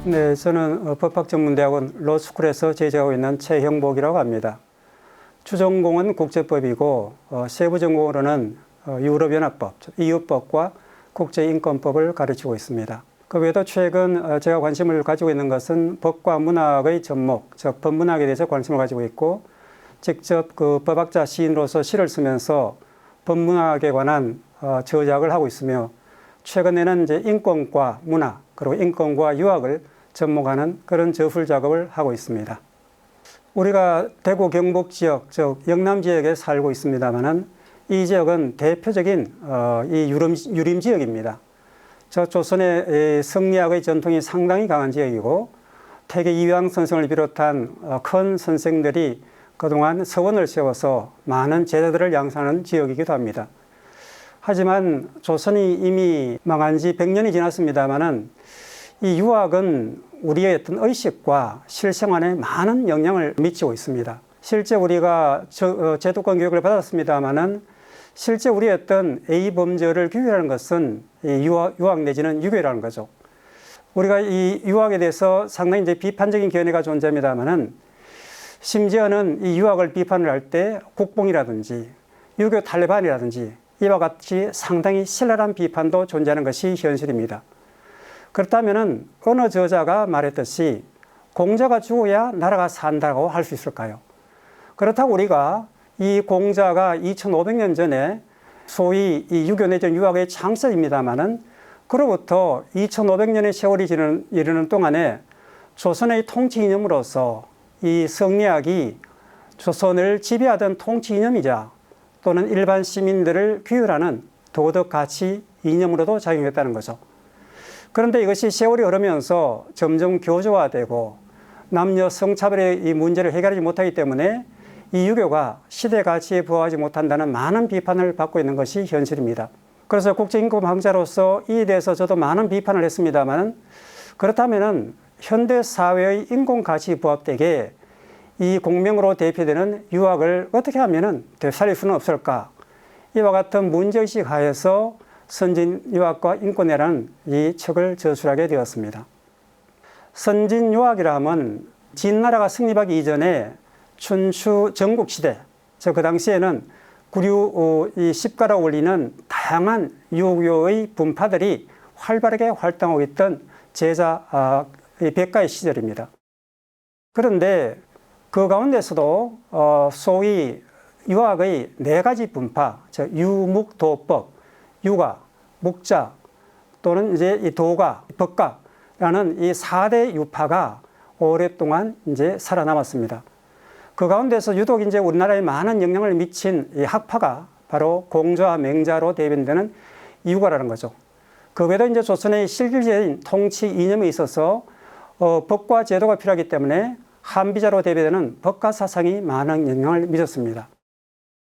네, 저는 법학전문대학원 로스쿨에서 제작하고 있는 최형복이라고 합니다. 주전공은 국제법이고 세부전공으로는 유럽연합법, EU법과 국제인권법을 가르치고 있습니다. 그 외에도 최근 제가 관심을 가지고 있는 것은 법과 문학의 접목, 즉 법문학에 대해서 관심을 가지고 있고 직접 그 법학자 시인으로서 시를 쓰면서 법문학에 관한 저작을 하고 있으며 최근에는 이제 인권과 문학 그리고 인권과 유학을 접목하는 그런 저술 작업을 하고 있습니다. 우리가 대구 경북 지역, 즉 영남 지역에 살고 있습니다만은 이 지역은 대표적인 이 유림 지역입니다. 저 조선의 성리학의 전통이 상당히 강한 지역이고 태계 이황 선생을 비롯한 큰 선생들이 그동안 서원을 세워서 많은 제자들을 양산하는 지역이기도 합니다. 하지만 조선이 이미 망한 지 100년이 지났습니다만은 이 유학은 우리의 어떤 의식과 실생활에 많은 영향을 미치고 있습니다. 실제 우리가 제도권 교육을 받았습니다만은 실제 우리의 어떤 A 범죄를 규율하는 것은 유학 내지는 유교라는 거죠. 우리가 이 유학에 대해서 상당히 이제 비판적인 견해가 존재합니다만은 심지어는 이 유학을 비판을 할 때 국뽕이라든지 유교 탈레반이라든지 이와 같이 상당히 신랄한 비판도 존재하는 것이 현실입니다. 그렇다면 어느 저자가 말했듯이 공자가 죽어야 나라가 산다고 할 수 있을까요? 그렇다고 우리가 이 공자가 2500년 전에 소위 이 유교 내지는 유학의 창설입니다만은 그로부터 2500년의 세월이 이르는 동안에 조선의 통치 이념으로서 이 성리학이 조선을 지배하던 통치 이념이자 또는 일반 시민들을 규율하는 도덕 가치 이념으로도 작용했다는 거죠. 그런데 이것이 세월이 흐르면서 점점 교조화되고 남녀 성차별의 이 문제를 해결하지 못하기 때문에 이 유교가 시대 가치에 부합하지 못한다는 많은 비판을 받고 있는 것이 현실입니다. 그래서 국제인권학자로서 이에 대해서 저도 많은 비판을 했습니다만 그렇다면 현대 사회의 인권가치 부합되게 이 공명으로 대표되는 유학을 어떻게 하면 되살릴 수는 없을까? 이와 같은 문제의식 하에서 선진유학과 인권이라는 이 책을 저술하게 되었습니다. 선진유학이라 하면 진나라가 성립하기 이전에 춘추 전국시대, 그 당시에는 구류 이 십가라고 불리는 다양한 유교의 분파들이 활발하게 활동하고 있던 제자 백가의 시절입니다. 그런데 그 가운데서도 소위 유학의 4가지 분파, 즉 유묵도법, 유가, 묵자 또는 이제 이 도가, 법가라는 이 4대 유파가 오랫동안 이제 살아남았습니다. 그 가운데서 유독 이제 우리나라에 많은 영향을 미친 이 학파가 바로 공자와 맹자로 대변되는 유가라는 거죠. 그 외에도 이제 조선의 실질적인 통치 이념에 있어서 법과 제도가 필요하기 때문에 한비자로 대변되는 법가 사상이 많은 영향을 미쳤습니다.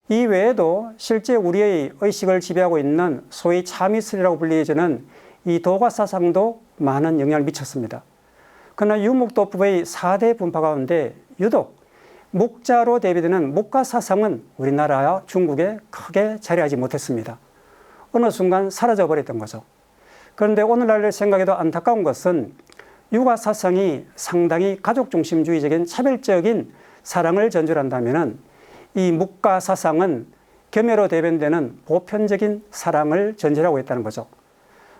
이 외에도 실제 우리의 의식을 지배하고 있는 소위 참이슬이라고 불리어지는 이 도가 사상도 많은 영향을 미쳤습니다. 그러나 유묵도법의 4대 분파 가운데 유독 묵자로 대비되는 묵가 사상은 우리나라와 중국에 크게 자리하지 못했습니다. 어느 순간 사라져 버렸던 거죠. 그런데 오늘날 생각해도 안타까운 것은 유가 사상이 상당히 가족중심주의적인 차별적인 사랑을 전줄한다면 이 묵가 사상은 겸해로 대변되는 보편적인 사랑을 전제하고 있다는 거죠.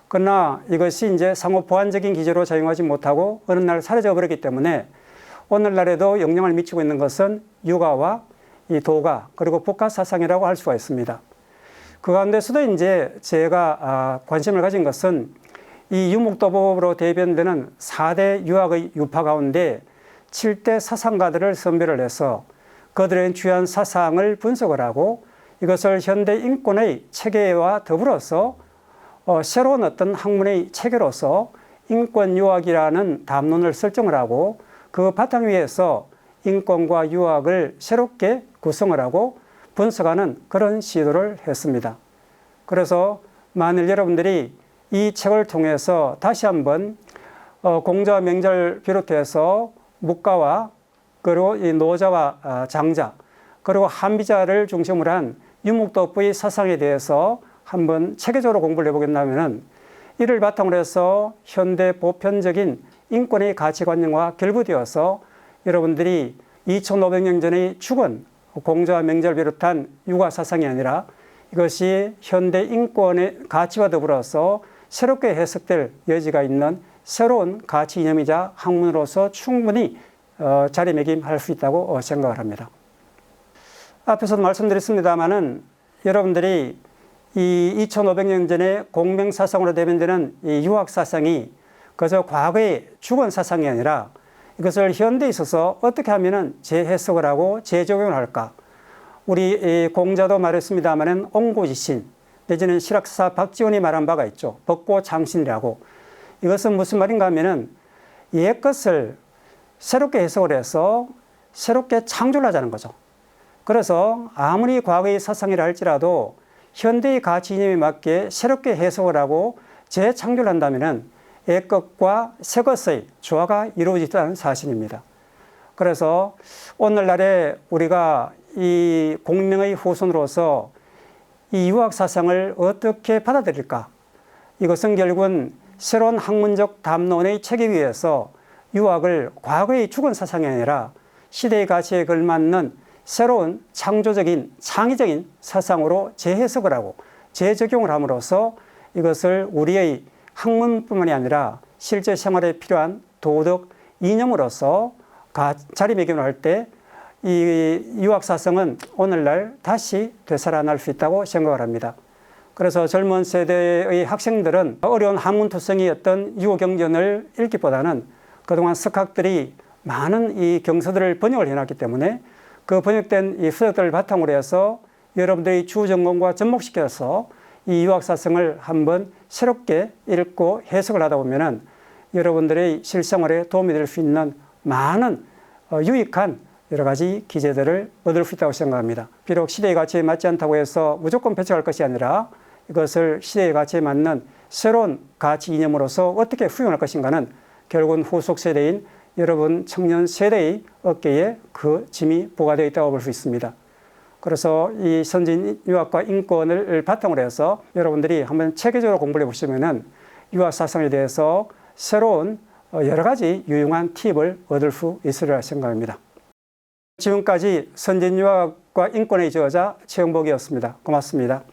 그러나 이것이 이제 상호 보완적인 기제로 작용하지 못하고 어느 날 사라져 버렸기 때문에 오늘날에도 영향을 미치고 있는 것은 유가와 이 도가 그리고 법가 사상이라고 할 수가 있습니다. 그 가운데서도 이제 제가 관심을 가진 것은 이 유묵도법으로 대변되는 4대 유학의 유파 가운데 7대 사상가들을 선별을 해서 그들의 주요한 사상을 분석을 하고 이것을 현대 인권의 체계와 더불어서 새로운 어떤 학문의 체계로서 인권유학이라는 담론을 설정을 하고 그 바탕 위에서 인권과 유학을 새롭게 구성을 하고 분석하는 그런 시도를 했습니다. 그래서 만일 여러분들이 이 책을 통해서 다시 한번 공자와 맹자를 비롯해서 묵가와 그리고 이 노자와 장자 그리고 한비자를 중심으로 한 유묵도법의 사상에 대해서 한번 체계적으로 공부를 해보겠다면 이를 바탕으로 해서 현대 보편적인 인권의 가치관과 결부되어서 여러분들이 2500년 전의 죽은 공자와 명제를 비롯한 유가 사상이 아니라 이것이 현대 인권의 가치와 더불어서 새롭게 해석될 여지가 있는 새로운 가치 이념이자 학문으로서 충분히 자리매김할 수 있다고 생각을 합니다. 앞에서도 말씀드렸습니다마는 여러분들이 이 2500년 전에 공명사상으로 대변되는 이 유학사상이 그저 과거의 죽은 사상이 아니라 이것을 현대에 있어서 어떻게 하면 재해석을 하고 재적용을 할까? 우리 공자도 말했습니다마는 옹고지신 내지는 실학사 박지원이 말한 바가 있죠. 벚꽃장신이라고. 이것은 무슨 말인가 하면은 옛 것을 새롭게 해석을 해서 새롭게 창조를 하자는 거죠. 그래서 아무리 과거의 사상이라 할지라도 현대의 가치 이념에 맞게 새롭게 해석을 하고 재창조를 한다면은 옛 것과 새 것의 조화가 이루어지다는 사실입니다. 그래서 오늘날에 우리가 이 공명의 후손으로서 이 유학 사상을 어떻게 받아들일까? 이것은 결국은 새로운 학문적 담론의 체계 위에서 유학을 과거의 죽은 사상이 아니라 시대의 가치에 걸맞는 새로운 창조적인 창의적인 사상으로 재해석을 하고 재적용을 함으로써 이것을 우리의 학문뿐만이 아니라 실제 생활에 필요한 도덕 이념으로서 자리매김을 할 때 이 유학 사상은 오늘날 다시 되살아날 수 있다고 생각을 합니다. 그래서 젊은 세대의 학생들은 어려운 학문투성이 어떤 유호경전을 읽기보다는 그동안 석학들이 많은 이 경서들을 번역을 해놨기 때문에 그 번역된 이 서적들을 바탕으로 해서 여러분들이 주전공과 접목시켜서 이 유학사상을 한번 새롭게 읽고 해석을 하다 보면은 여러분들의 실생활에 도움이 될 수 있는 많은 유익한 여러 가지 기재들을 얻을 수 있다고 생각합니다. 비록 시대의 가치에 맞지 않다고 해서 무조건 배척할 것이 아니라 이것을 시대의 가치에 맞는 새로운 가치 이념으로서 어떻게 후용할 것인가는 결국은 후속 세대인 여러분 청년 세대의 어깨에 그 짐이 부과되어 있다고 볼 수 있습니다. 그래서 이 선진 유학과 인권을 바탕으로 해서 여러분들이 한번 체계적으로 공부를 해보시면은 유학 사상에 대해서 새로운 여러 가지 유용한 팁을 얻을 수 있으리라 생각합니다. 지금까지 선진 유학과 인권의 저자 최영복이었습니다. 고맙습니다.